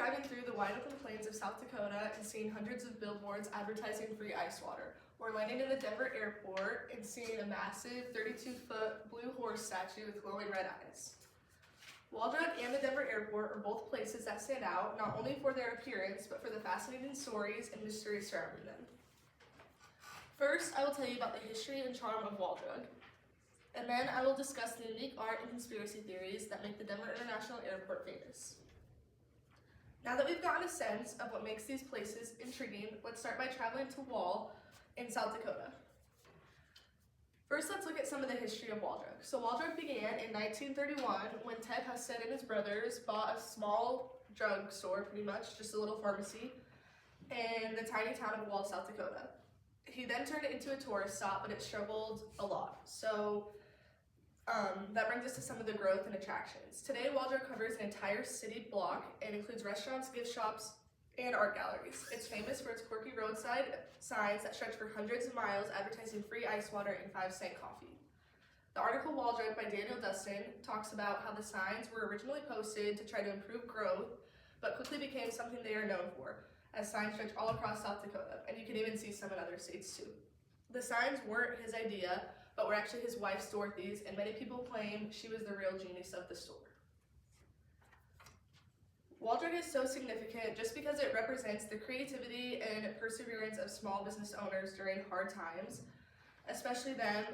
driving through the wide open plains of South Dakota and seeing hundreds of billboards advertising free ice water, or landing in the Denver airport and seeing a massive 32-foot blue horse statue with glowing red eyes. Wall Drug and the Denver airport are both places that stand out, not only for their appearance, but for the fascinating stories and mysteries surrounding them. First, I will tell you about the history and charm of Wall Drug, and then I will discuss the unique art and conspiracy theories that make the Denver International Airport famous. Now that we've gotten a sense of what makes these places intriguing, let's start by traveling to Wall in South Dakota. First, let's look at some of the history of Wall Drug. So Wall Drug began in 1931 when Ted Husted and his brothers bought a small drug store, pretty much, just a little pharmacy, in the tiny town of Wall, South Dakota. He then turned it into a tourist stop, but it struggled a lot. So that brings us to some of the growth and attractions. Today, Wall Drug covers an entire city block and includes restaurants, gift shops, and art galleries. It's famous for its quirky roadside signs that stretch for hundreds of miles advertising free ice water and 5-cent coffee. The article Wall Drug by Daniel Dustin talks about how the signs were originally posted to try to improve growth, but quickly became something they are known for, as signs stretch all across South Dakota, and you can even see some in other states too. The signs weren't his idea, but were actually his wife's, Dorothy's, and many people claim she was the real genius of the store. Wall Drug is so significant just because it represents the creativity and perseverance of small business owners during hard times, especially then.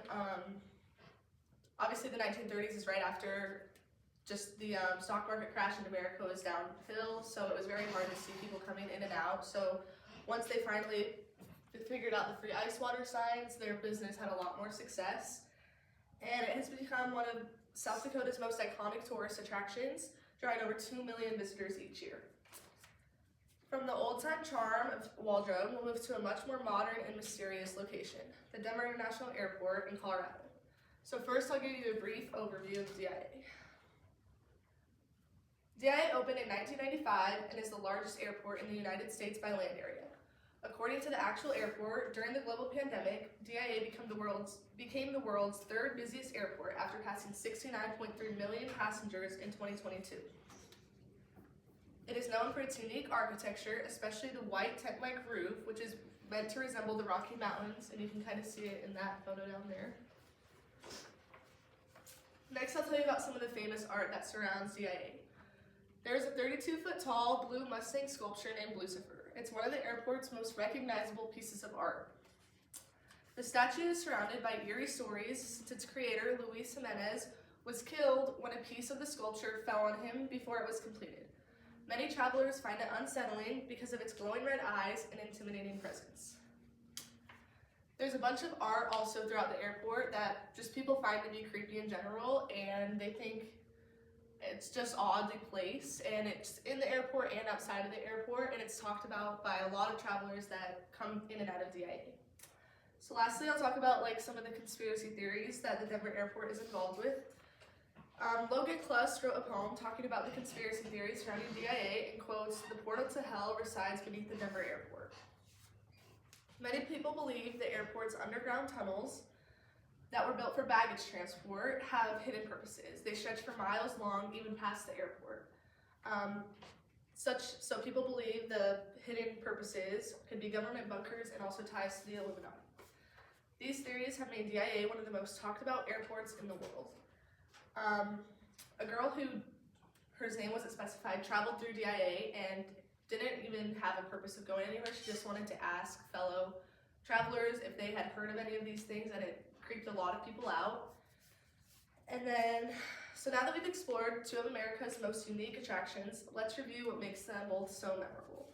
Obviously the 1930s is right after just the stock market crash in America was downhill, so it was very hard to see people coming in and out. So once they finally figured out the free ice water signs, their business had a lot more success. And it has become one of South Dakota's most iconic tourist attractions, drawing over 2 million visitors each year. From the old-time charm of Wall Drug, we'll move to a much more modern and mysterious location, the Denver International Airport in Colorado. So first, I'll give you a brief overview of DIA. DIA opened in 1995 and is the largest airport in the United States by land area. According to the actual airport, during the global pandemic, DIA became the world's third busiest airport after passing 69.3 million passengers in 2022. It is known for its unique architecture, especially the white tent-like roof, which is meant to resemble the Rocky Mountains, and you can kind of see it in that photo down there. Next, I'll tell you about some of the famous art that surrounds DIA. There's a 32-foot tall blue Mustang sculpture named Lucifer. It's one of the airport's most recognizable pieces of art. The statue is surrounded by eerie stories since its creator, Luis Jimenez, was killed when a piece of the sculpture fell on him before it was completed. Many travelers find it unsettling because of its glowing red eyes and intimidating presence. There's a bunch of art also throughout the airport that just people find to be creepy in general, and they think it's just oddly placed, and it's in the airport and outside of the airport, and it's talked about by a lot of travelers that come in and out of DIA. So lastly, I'll talk about some of the conspiracy theories that the Denver airport is involved with. Logan Cluss wrote a poem talking about the conspiracy theories surrounding DIA and quotes, "The portal to hell resides beneath the Denver airport." Many people believe the airport's underground tunnels that were built for baggage transport have hidden purposes. They stretch for miles long, even past the airport. So people believe the hidden purposes could be government bunkers and also ties to the Illuminati. These theories have made DIA one of the most talked about airports in the world. A girl her name wasn't specified, traveled through DIA and didn't even have a purpose of going anywhere. She just wanted to ask fellow travelers if they had heard of any of these things, and it creeped a lot of people out. And then, so now that we've explored two of America's most unique attractions, let's review what makes them both so memorable.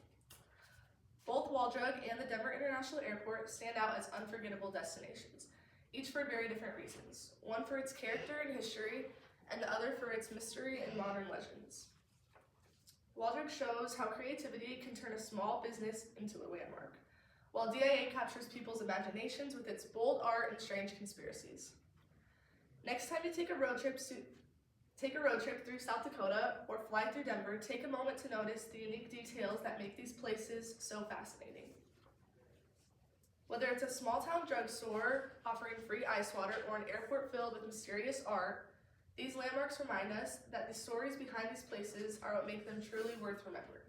Both Wall Drug and the Denver International Airport stand out as unforgettable destinations, each for very different reasons. One for its character and history, and the other for its mystery and modern legends. Wall Drug shows how creativity can turn a small business into a landmark, while DIA captures people's imaginations with its bold art and strange conspiracies. Next time you take a road trip through South Dakota or fly through Denver, take a moment to notice the unique details that make these places so fascinating. Whether it's a small-town drugstore offering free ice water or an airport filled with mysterious art, these landmarks remind us that the stories behind these places are what make them truly worth remembering.